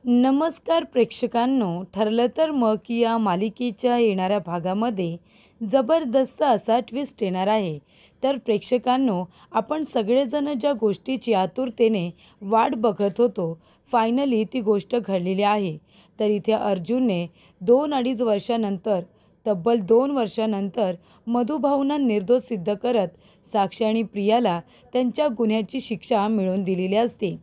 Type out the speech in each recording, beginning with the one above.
नमस्कार प्रेक्षकांनो, ठरलं तर मग या मालिकेच्या येणाऱ्या भागामध्ये जबरदस्त असा ट्विस्ट येणार आहे. तर प्रेक्षकांनो, आपण सगळेजण ज्या गोष्टीची आतुरतेने वाट बघत होतो, फायनली ती गोष्ट घडलेली आहे. तर इथे अर्जुनने 2-2.5 वर्षानंतर, तब्बल 2 वर्षानंतर मधुभाऊंना निर्दोष सिद्ध करत साक्षी आणि प्रियाला त्यांच्या गुन्ह्याची शिक्षा मिळवून दिलेली असते.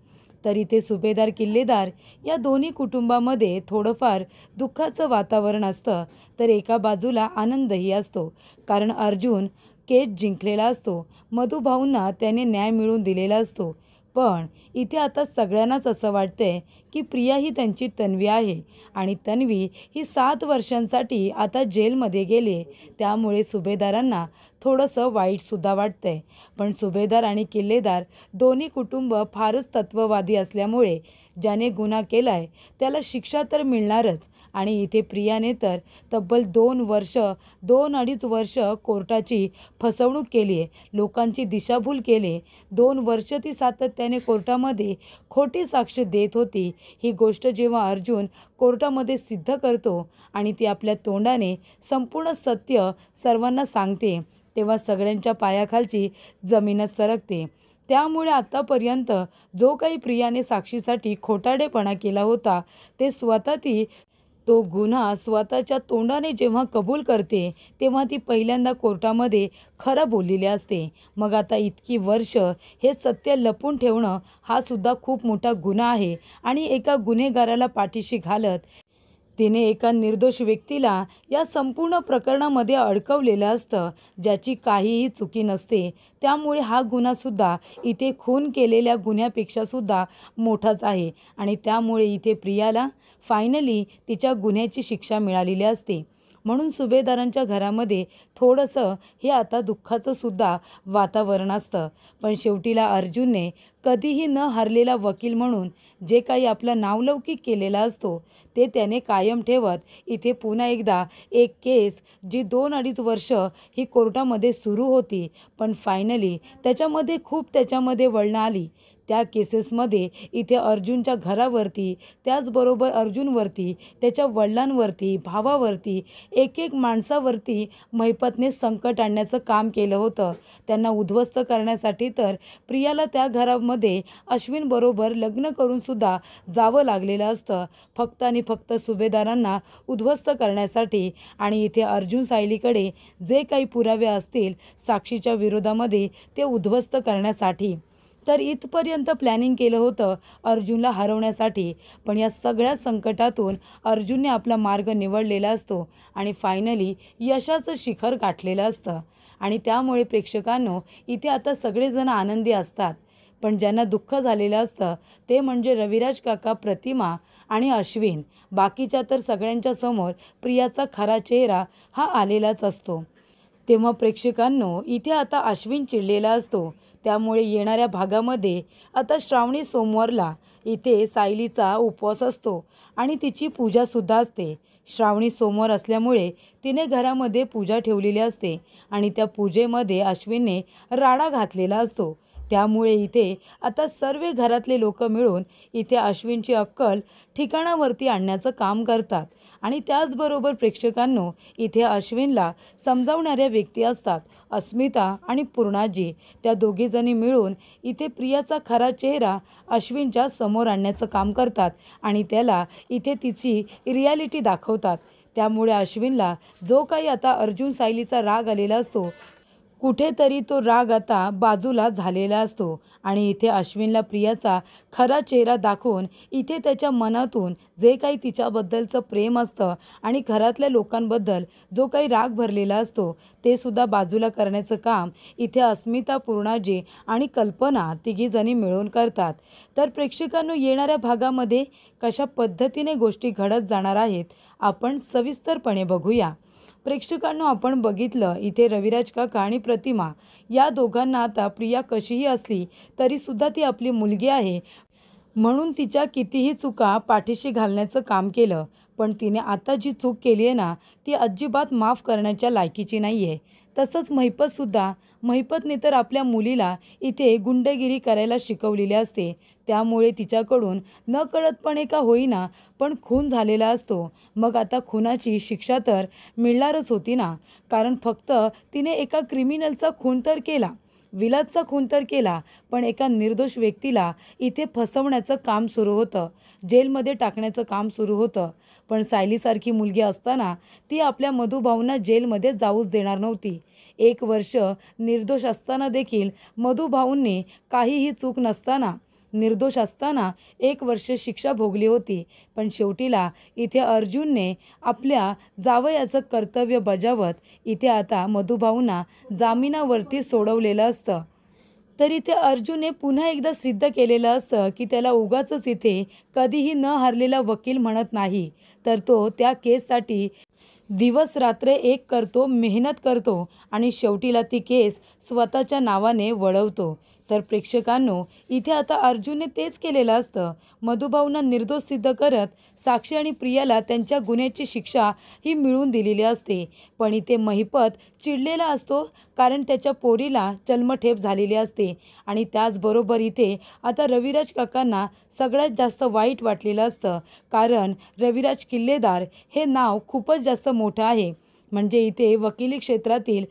तर इथे सुभेदार किल्लेदार या दोन्ही कुटुंबामध्ये थोडंफार दुःखाचं वातावरण असतं, तर एका बाजूला आनंदही असतो. कारण अर्जुन केस जिंकलेला असतो, मधुभाऊंना त्याने न्याय मिळवून दिलेला असतो. पण इथे आता सगळ्यांनाच असं वाटतंय की प्रिया ही त्यांची तन्वी आहे आणि तन्वी ही 7 वर्षांसाठी आता जेलमध्ये गेली. त्यामुळे सुभेदारांना थोडंसं वाईटसुद्धा वाटतंय. पण सुभेदार आणि किल्लेदार दोन्ही कुटुंब फारच तत्त्ववादी असल्यामुळे ज्याने गुन्हा केलाय त्याला शिक्षा तर मिळणारच. आणि इथे प्रियाने तर तब्बल 2 वर्ष, 2-2.5 वर्ष कोर्टाची फसवणूक केली आहे, लोकांची दिशाभूल केली. 2 वर्ष ती सातत्याने कोर्टामध्ये खोटी साक्ष देत होती. ही गोष्ट जेव्हा अर्जुन कोर्टामध्ये सिद्ध करतो आणि ती आपल्या तोंडाने संपूर्ण सत्य सर्वांना सांगते, तेव्हा सगळ्यांच्या पायाखालची जमीनच सरकते. त्यामुळे आत्तापर्यंत जो काही प्रियाने साक्षीसाठी खोटारडेपणा केला होता, ते स्वतः ती तो गुन्हा स्वतःच्या तोंडाने जेव्हा कबूल करते, तेव्हा ती पहिल्यांदा कोर्टामध्ये खरं बोललेली असते. मग आता इतकी वर्ष हे सत्य लपवून ठेवणं हा सुद्धा खूप मोठा गुन्हा आहे आणि एका गुन्हेगाराला पाठीशी घालत तिने एका निर्दोष व्यक्तीला या संपूर्ण प्रकरणामध्ये अडकवलेलं असतं, ज्याची काहीही चुकी नसते. त्यामुळे हा गुन्हासुद्धा इथे खून केलेल्या गुन्ह्यापेक्षा सुद्धा मोठाच आहे आणि त्यामुळे इथे प्रियाला फायनली तिच्या गुन्ह्याची शिक्षा मिळालेली असते. म्हणून सुभेदारांच्या घरामध्ये थोडंसं हे आता दुःखाचं सुद्धा वातावरण असतं. पण शेवटीला अर्जुनने कधीही न हरलेला वकील म्हणून जे काही आपला नावलौकिक केलेला असतो, ते त्याने कायम ठेवत इथे पुन्हा एकदा एक केस जी 2-2.5 वर्ष ही कोर्टामध्ये सुरू होती, पण फायनली त्याच्यामध्ये वळणं आली. त्या केसेसमध्ये इथे अर्जुनच्या घरावरती, त्याचबरोबर अर्जुनवरती, त्याच्या वडिलांवरती, भावावरती, एक माणसावरती महिपतने संकट आणण्याचं काम केलं होतं. त्यांना उद्ध्वस्त करण्यासाठी तर प्रियाला त्या घरामध्ये अश्विनबरोबर लग्न करूनसुद्धा जावं लागलेलं असतं, फक्त आणि फक्त सुभेदारांना उद्ध्वस्त करण्यासाठी. आणि इथे अर्जुन सायलीकडे जे काही पुरावे असतील साक्षीच्या विरोधामध्ये, ते उद्ध्वस्त करण्यासाठी. तर इथपर्यंत प्लॅनिंग केलं होतं अर्जुनला हरवण्यासाठी. पण या सगळ्या संकटातून अर्जुनने आपला मार्ग निवडलेला असतो आणि फायनली यशाचं शिखर गाठलेलं असतं. आणि त्यामुळे प्रेक्षकांनो, इथे आता सगळेजण आनंदी असतात. पण ज्यांना दुःख झालेलं असतं ते म्हणजे रविराज काका, प्रतिमा आणि अश्विन. बाकीच्या तर सगळ्यांच्या समोर प्रियाचा खरा चेहरा हा आलेलाच असतो. तेव्हा प्रेक्षकांनो, इथे आता अश्विन चिडलेला असतो. त्यामुळे येणाऱ्या भागामध्ये आता श्रावणी सोमवारला इथे सायलीचा उपवास असतो आणि तिची पूजासुद्धा असते. श्रावणी सोमवार असल्यामुळे तिने घरामध्ये पूजा ठेवलेली असते आणि त्या पूजेमध्ये अश्विनने राडा घातलेला असतो. त्यामुळे इथे आता सर्व घरातले लोक मिळून इथे अश्विनची अक्कल ठिकाणावरती आणण्याचं काम करतात. आणि त्याचबरोबर प्रेक्षकांनो, इथे अश्विनला समजावणाऱ्या व्यक्ती असतात, अस्मिता आणि पूर्णाजी. त्या दोघीजणी मिळून इथे प्रियाचा खरा चेहरा अश्विनच्या समोर आणण्याचं काम करतात आणि त्याला इथे तिची रियालिटी दाखवतात. त्यामुळे अश्विनला जो काही आता अर्जुन सायलीचा राग आलेला असतो, कुठेतरी तो राग आता बाजूला झालेला असतो आणि इथे अश्विनला प्रियाचा खरा चेहरा दाखवून इथे त्याच्या मनातून जे काही तिच्याबद्दलचं प्रेम असतं आणि घरातल्या लोकांबद्दल जो काही राग भरलेला असतो, ते सुद्धा बाजूला करण्याचं काम इथे अस्मिता, पूर्णाजी आणि कल्पना तिघीजणी मिळून करतात. तर प्रेक्षकांनो, येणाऱ्या भागामध्ये कशा पद्धतीने गोष्टी घडत जाणार आहेत आपण सविस्तरपणे बघूया. प्रेक्षकांनो, आपण बघितलं इथे रविराज काका आणि प्रतिमा या दोघांना आता प्रिया कशीही असली तरीसुद्धा ती आपली मुलगी आहे म्हणून तिच्या कितीही चुका पाठीशी घालण्याचं काम केलं. पण तिने आता जी चूक केली आहे ना, ती अजिबात माफ करण्याच्या लायकीची नाही आहे. तसंच महिपतसुद्धा महिपतने तर आपल्या मुलीला इथे गुंडगिरी करायला शिकवलेली असते, त्यामुळे तिच्याकडून नकळतपणे का होईना पण खून झालेला असतो. मग आता खुनाची शिक्षा तर मिळणारच होती ना, कारण फक्त तिने एका क्रिमिनलचा खून तर केला, विलासचा खून तर केला, पण एका निर्दोष व्यक्तीला इथे फसवण्याचं काम सुरू होतं, जेलमध्ये टाकण्याचं काम सुरू होतं. पण सायलीसारखी मुलगी असताना ती आपल्या मधुभाऊंना जेलमध्ये जाऊच देणार नव्हती. 1 वर्ष निर्दोष असताना देखील मधुभाऊंनी काहीही चूक नसताना, निर्दोष असताना 1 वर्ष शिक्षा भोगली होती. पण शेवटीला इथे अर्जुनने आपल्या जावयाचं कर्तव्य बजावत इथे आता मधुभाऊंना जामिनावरती सोडवलेलं असतं. तर इथे अर्जुनने पुन्हा एकदा सिद्ध केलेलं असतं की त्याला उगाचच इथे कधीही न हारलेला वकील म्हणत नाही, तर तो त्या केससाठी दिवस रात्र एक करतो, मेहनत करतो आणि शेवटीला ती केस स्वतःच्या नावाने वळवतो. तर प्रेक्षकांनो, इथे आता अर्जुनने तेच केलेलं असतं. मधुभाऊंना निर्दोष सिद्ध करत साक्षी आणि प्रियाला त्यांच्या गुन्ह्याची शिक्षा ही मिळवून दिलेली असते. पण इथे महिपत चिडलेला असतो, कारण त्याच्या पोरीला जन्मठेप झालेली असते. आणि त्याचबरोबर इथे आता रविराज काकांना सगळ्यात जास्त वाईट वाटलेलं असतं, कारण रविराज किल्लेदार हे नाव खूपच जास्त मोठं आहे. म्हणजे इथे वकिली क्षेत्रातील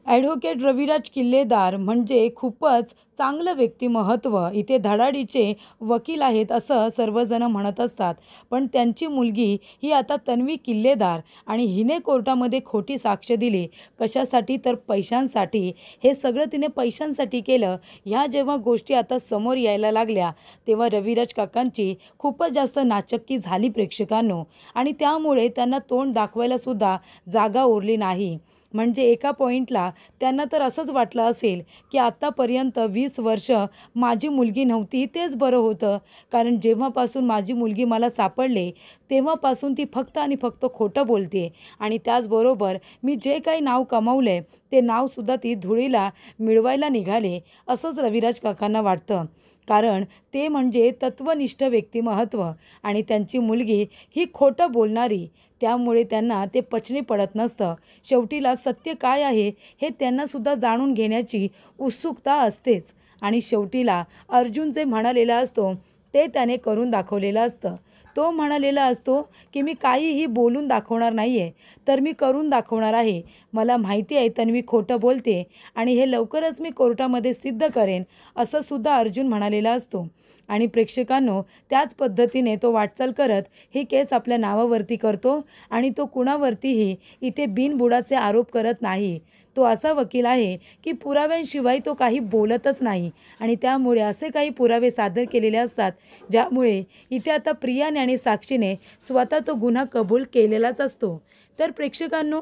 ॲडव्होकेट रविराज किल्लेदार म्हणजे खूपच चांगलं व्यक्तिमत्व, इथे धडाडीचे वकील आहेत असं सर्वजण म्हणत असतात. पण त्यांची मुलगी ही आता तन्वी किल्लेदार, आणि हिने कोर्टामध्ये खोटी साक्ष दिली. कशासाठी? तर पैशांसाठी. हे सगळं तिने पैशांसाठी केलं. ह्या जेव्हा गोष्टी आता समोर यायला लागल्या, तेव्हा रविराज काकांची खूपच जास्त नाचक्की झाली प्रेक्षकांनो, आणि त्यामुळे त्यांना तोंड दाखवायला सुद्धा जागा उरली नाही. म्हणजे एका पॉईंटला त्यांना तर असंच वाटलं असेल की आत्तापर्यंत 20 वर्ष माझी मुलगी नव्हती तेच बरं होतं, कारण जेव्हापासून माझी मुलगी मला सापडले तेव्हापासून ती फक्त आणि फक्त खोटं बोलते, आणि त्याचबरोबर मी जे काही नाव कमावले ते नावसुद्धा ती धुळीला मिळवायला निघाले, असंच रविराज काकांना वाटतं. कारण ते म्हणजे तत्वनिष्ठ व्यक्तिमत्व, आणि त्यांची मुलगी ही खोटं बोलणारी, त्यामुळे त्यांना ते पचनी पडत नसतं. शेवटीला सत्य काय आहे हे त्यांनासुद्धा जाणून घेण्याची उत्सुकता असतेच, आणि शेवटीला अर्जुन जे म्हणालेला असतो ते त्याने करून दाखवलेलं असतं. तो म्हणालेला असतो की मी काहीही बोलून दाखवणार नाही आहे, तर मी करून दाखवणार आहे. मला माहिती आहे तन्वी खोटं बोलते, आणि हे लवकरच मी कोर्टामध्ये सिद्ध करेन, असं सुद्धा अर्जुन म्हणालेला असतो. आणि प्रेक्षकांनो, त्याच पद्धतीने तो वाटचाल करत ही केस आपल्या नावावरती करतो, आणि तो कुणावरतीही इथे बिनबुडाचे आरोप करत नाही. तो असा वकील आहे की पुराव्यांशिवाय तो काही बोलतच नाही, आणि त्यामुळे असे काही पुरावे सादर केलेले असतात ज्यामुळे इथे आता प्रियाने आणि साक्षीने स्वतः तो गुन्हा कबूल केलेलाच असतो. तर प्रेक्षकांनो,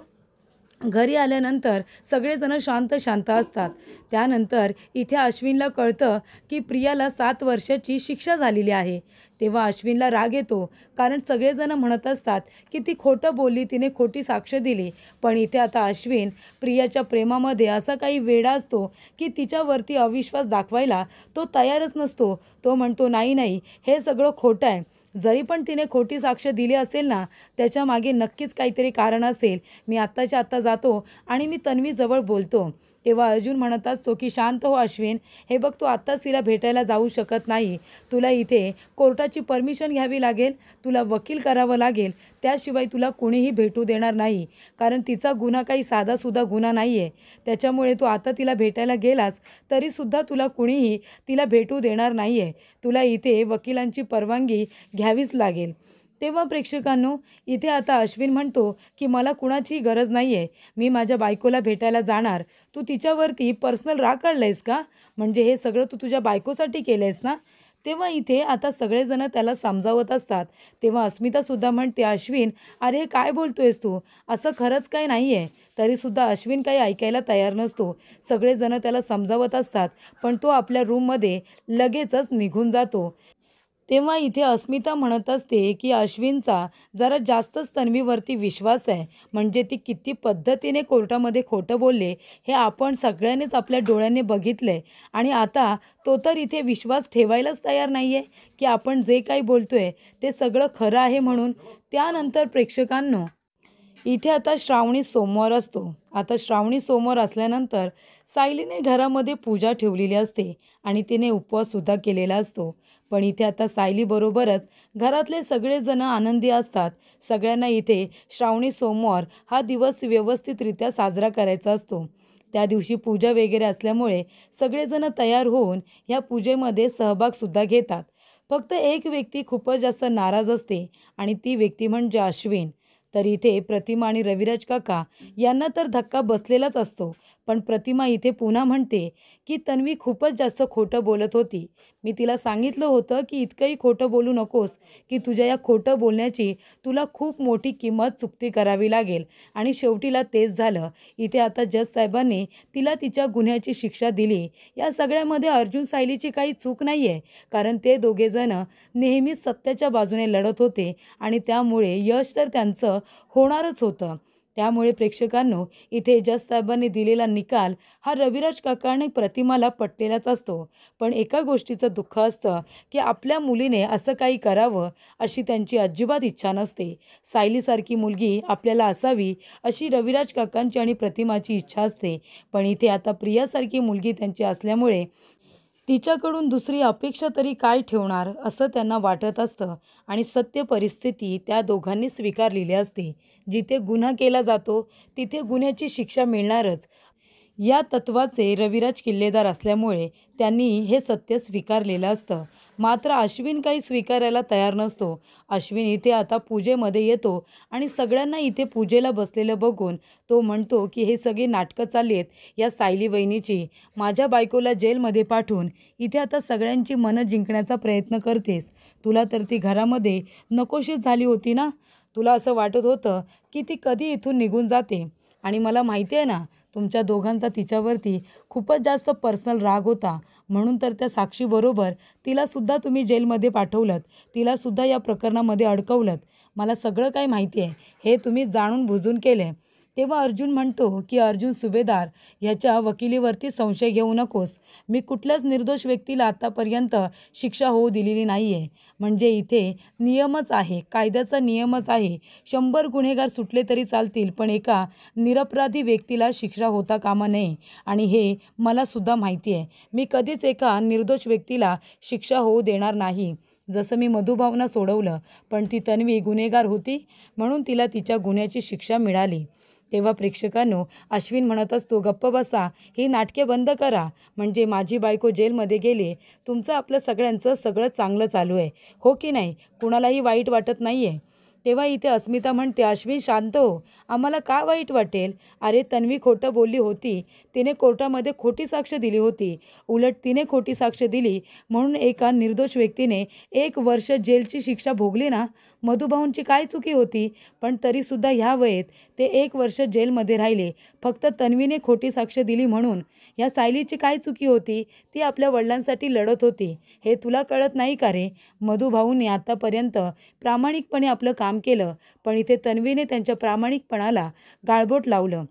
घरी आल्यानंतर सगळेजण शांत शांत असतात. त्यानंतर इथे अश्विनला कळतं की प्रियाला 7 वर्षाची शिक्षा झालेली आहे. तेव्हा अश्विनला राग येतो, कारण सगळेजण म्हणत असतात की ती खोटं बोलली, तिने खोटी साक्ष दिली. पण इथे आता अश्विन प्रियाच्या प्रेमामध्ये असा काही वेडा असतो की तिच्यावरती अविश्वास दाखवायला तो तयारच नसतो. तो म्हणतो नाही नाही, हे सगळं खोटं आहे. जरी पण तिने खोटी साक्ष दिली असेल ना, त्याच्यामागे नक्कीच काहीतरी कारण असेल. मी आत्ताच्या आत्ता जातो आणि मी तन्वीजवळ बोलतो. तेव्हा अर्जुन म्हणत असतो की शांत हो अश्विन, हे बघ तू आत्ताच तिला भेटायला जाऊ शकत नाही. तुला इथे कोर्टाची परमिशन घ्यावी लागेल, तुला वकील करावं लागेल, त्याशिवाय तुला कुणीही भेटू देणार नाही. कारण तिचा गुन्हा काही साधासुद्धा गुन्हा नाही आहे. त्याच्यामुळे तू आता तिला भेटायला गेलास तरीसुद्धा तुला कुणीही तिला भेटू देणार नाही आहे. तुला इथे वकिलांची परवानगी घ्यावीच लागेल. तेव्हा प्रेक्षकांनो, इथे आता अश्विन म्हणतो की मला कुणाची गरज नाही आहे, मी माझ्या बायकोला भेटायला जाणार. तू तिच्यावरती पर्सनल राग काढलायस का? म्हणजे हे सगळं तू तुझ्या बायकोसाठी केलं आहेस ना? तेव्हा इथे आता सगळेजण त्याला समजावत असतात. तेव्हा अस्मितासुद्धा म्हणते, अश्विन अरे काय बोलतोयस तू? असं खरंच काही नाही आहे. तरीसुद्धा अश्विन काही ऐकायला तयार नसतो. सगळेजण त्याला समजावत असतात, पण तो आपल्या रूममध्ये लगेचच निघून जातो. तेव्हा इथे अस्मिता म्हणत असते की अश्विनचा जरा जास्तच तन्वीवरती विश्वास आहे. म्हणजे ती किती पद्धतीने कोर्टामध्ये खोटं बोलले हे आपण सगळ्यांनीच आपल्या डोळ्यांनी बघितलंय, आणि आता तो तर इथे विश्वास ठेवायलाच तयार नाही आहे की आपण जे काही बोलतोय ते सगळं खरं आहे म्हणून. त्यानंतर प्रेक्षकांनो, इथे आता श्रावणी सोमवार असतो. आता श्रावणी सोमवार असल्यानंतर सायलीने घरामध्ये पूजा ठेवलेली असते आणि तिने उपवाससुद्धा केलेला असतो. पण इथे आता सायलीबरोबरच घरातले सगळेजण आनंदी असतात. सगळ्यांना इथे श्रावणी सोमवार हा दिवस व्यवस्थितरित्या साजरा करायचा असतो. त्या दिवशी पूजा वगैरे असल्यामुळे सगळेजण तयार होऊन या पूजेमध्ये सहभागसुद्धा घेतात. फक्त एक व्यक्ती खूपच जास्त नाराज असते आणि ती व्यक्ती म्हणजे अश्विन. तर इथे प्रतिमा आणि रविराज काका यांना तर धक्का बसलेलाच असतो. पण प्रतिमा इथे पुन्हा म्हणते की तन्वी खूपच जास्त खोटं बोलत होती. मी तिला सांगितलं होतं की इतकंही खोटं बोलू नकोस, की तुझ्या या खोटं बोलण्याची तुला खूप मोठी किंमत चुकती करावी लागेल. आणि शेवटीला तेच झालं. इथे आता जज साहेबांनी तिला तिच्या गुन्ह्याची शिक्षा दिली. या सगळ्यामध्ये अर्जुन सायलीची काही चूक नाही आहे, कारण ते दोघेजण नेहमीच सत्याच्या बाजूने लढत होते आणि त्यामुळे यश तर त्यांचं होणारच होतं. त्यामुळे प्रेक्षकांनो, इथे जज साहेबांनी दिलेला निकाल हा रविराज काका आणि प्रतिमाला पटलेलाच असतो. पण एका गोष्टीचं दुःख असतं की आपल्या मुलीने असं काही करावं अशी त्यांची अजिबात इच्छा नसते. सायलीसारखी मुलगी आपल्याला असावी अशी रविराज काकांची आणि प्रतिमाची इच्छा असते. पण इथे आता प्रियासारखी मुलगी त्यांची असल्यामुळे तिच्याकडून दुसरी अपेक्षा तरी काय ठेवणार असं त्यांना वाटत असतं. आणि सत्य परिस्थिती त्या दोघांनी स्वीकारलेली असते. जिथे गुन्हा केला जातो तिथे गुन्ह्याची शिक्षा मिळणारच या तत्वाचे रविराज किल्लेदार असल्यामुळे त्यांनी हे सत्य स्वीकारलेलं असतं. मात्र अश्विन काही स्वीकारायला तयार नसतो. अश्विन इथे आता पूजेमध्ये येतो आणि सगळ्यांना इथे पूजेला बसलेलं बघून तो म्हणतो की हे सगळी नाटकं चालली आहेत या सायली वहिनीची. माझ्या बायकोला जेलमध्ये पाठवून इथे आता सगळ्यांची मनं जिंकण्याचा प्रयत्न करतेस. तुला तर ती घरामध्ये नकोशीच झाली होती ना. तुला असं वाटत होतं की ती कधी इथून निघून जाते. आणि मला माहिती आहे ना, तुमच्या दोघांचा तिच्यावरती खूपच जास्त पर्सनल राग होता. म्हणून तर त्या साक्षीबरोबर तिलासुद्धा तुम्ही जेलमध्ये पाठवलंत. तिलासुद्धा या प्रकरणामध्ये अडकवलंत. मला सगळं काही माहिती आहे. हे तुम्ही जाणून बुजून केले. तेव्हा अर्जुन म्हणतो की अर्जुन सुभेदार, ह्याच्या वकिलीवरती संशय घेऊ नकोस. मी कुठल्याच निर्दोष व्यक्तीला आत्तापर्यंत शिक्षा होऊ दिलेली नाही आहे. म्हणजे इथे नियमच आहे, कायद्याचा नियमच आहे. 100 गुन्हेगार सुटले तरी चालतील, पण एका निरपराधी व्यक्तीला शिक्षा होता कामा नये. आणि हे मलासुद्धा माहिती आहे. मी कधीच एका निर्दोष व्यक्तीला शिक्षा होऊ देणार नाही. जसं मी मधुभावना सोडवलं, पण ती तन्वी गुन्हेगार होती म्हणून तिला तिच्या गुन्ह्याची शिक्षा मिळाली. तेव्हा प्रेक्षकांनो, अश्विन म्हणत असतो, गप्प बसा, ही नाटके बंद करा. म्हणजे माझी बायको जेलमध्ये गेली, तुमचं आपलं सगळ्यांचं सगळं चांगलं चालू आहे, हो की नाही? कुणालाही वाईट वाटत नाही आहे. तेव्हा इथे अस्मिता म्हणते, अश्विन शांत हो. आम्हाला का वाईट वाटेल? अरे तन्वी खोटं बोलली होती. तिने कोर्टामध्ये खोटी साक्ष दिली होती. उलट तिने खोटी साक्ष दिली म्हणून एका निर्दोष व्यक्तीने 1 वर्ष जेलची शिक्षा भोगली ना. मधुभाऊंची काय चुकी होती? पण तरीसुद्धा ह्या वयेत ते 1 वर्ष जेलमध्ये राहिले. फक्त तन्वीने खोटी साक्ष दिली म्हणून. या सायलीची काय चुकी होती? ती आपल्या वडिलांसाठी लढत होती. हे तुला कळत नाही का रे? मधुभाऊंनी आतापर्यंत प्रामाणिकपणे आपलं काम केलं, पण इथे तन्वीने त्यांच्या प्रामाणिकपणाला गाळबोट लावलं.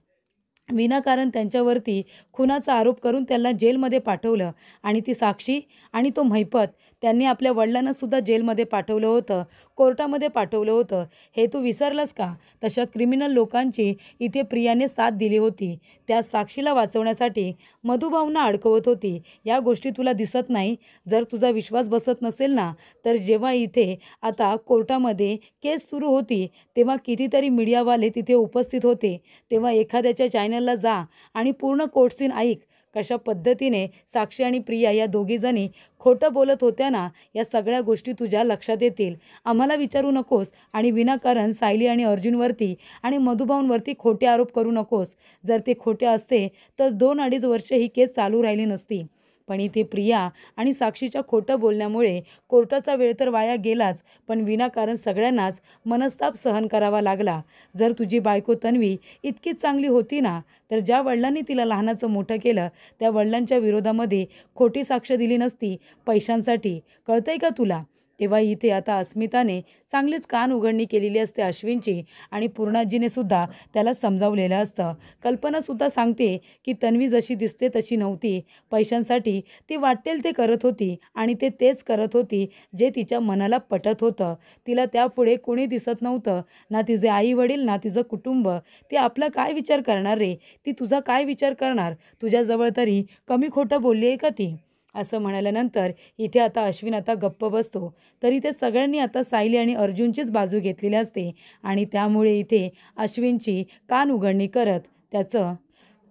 विनाकारण त्यांच्यावरती खुनाचा आरोप करून त्यांना जेलमध्ये पाठवलं. आणि ती साक्षी आणि तो महिपत त्यांनी आपल्या वडिलांनासुद्धा जेलमध्ये पाठवलं होतं, कोर्टामध्ये पाठवलं होतं. हे तू विसरलास का? तशा क्रिमिनल लोकांची इथे प्रियाने साथ दिली होती. त्या साक्षीला वाचवण्यासाठी मधुभावना अडकवत होती. या गोष्टी तुला दिसत नाही? जर तुझा विश्वास बसत नसेल ना, तर जेव्हा इथे आता कोर्टामध्ये केस सुरू होती तेव्हा कितीतरी मीडियावाले तिथे उपस्थित होते. तेव्हा एखाद्याच्या चॅनलला जा आणि पूर्ण कोर्ट सीन ऐक. कशा पद्धतीने साक्षी आणि प्रिया या दोघीजणी खोटं बोलत होत्या ना, या सगळ्या गोष्टी तुझ्या लक्षात येतील. आम्हाला विचारू नकोस आणि विनाकारण सायली आणि अर्जुनवरती आणि मधुभाऊंवरती खोटे आरोप करू नकोस. जर ते खोटे असते तर 2-2.5 वर्ष ही केस चालू राहिली नसती. पण इथे प्रिया आणि साक्षीच्या खोटं बोलण्यामुळे कोर्टाचा वेळ तर वाया गेलाच, पण विनाकारण सगळ्यांनाच मनस्ताप सहन करावा लागला. जर तुझी बायको तन्वी इतकीच चांगली होती ना, तर ज्या वडिलांनी तिला लहानाचं मोठं केलं त्या वडिलांच्या विरोधामध्ये खोटी साक्ष दिली नसती पैशांसाठी. कळतंय का तुला? तेव्हा इथे आता अस्मिताने चांगलीच कान उघडणी केलेली असते अश्विनची आणि पूर्णाजीने सुद्धा त्याला समजावलेलं असतं. कल्पनासुद्धा सांगते की तन्वी जशी दिसते तशी नव्हती. पैशांसाठी ती वाटेल ते करत होती आणि तेच करत होती जे तिच्या मनाला पटत होतं. तिला त्यापुढे कोणी दिसत नव्हतं. ना तिचे आई-वडील ना तिचं कुटुंब. ती आपला काय विचार करणार रे? ती तुझा काय विचार करणार? तुझ्याजवळ तरी कमी खोटं बोलली आहे का ती? असं म्हणाल्यानंतर इथे आता अश्विन आता गप्प बसतो. तरी ते सगळ्यांनी आता सायली आणि अर्जुनचीच बाजू घेतलेली असते आणि त्यामुळे इथे अश्विनची कान उघडणी करत त्याचं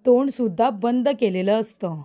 तोंडसुद्धा बंद केलेलं असतं.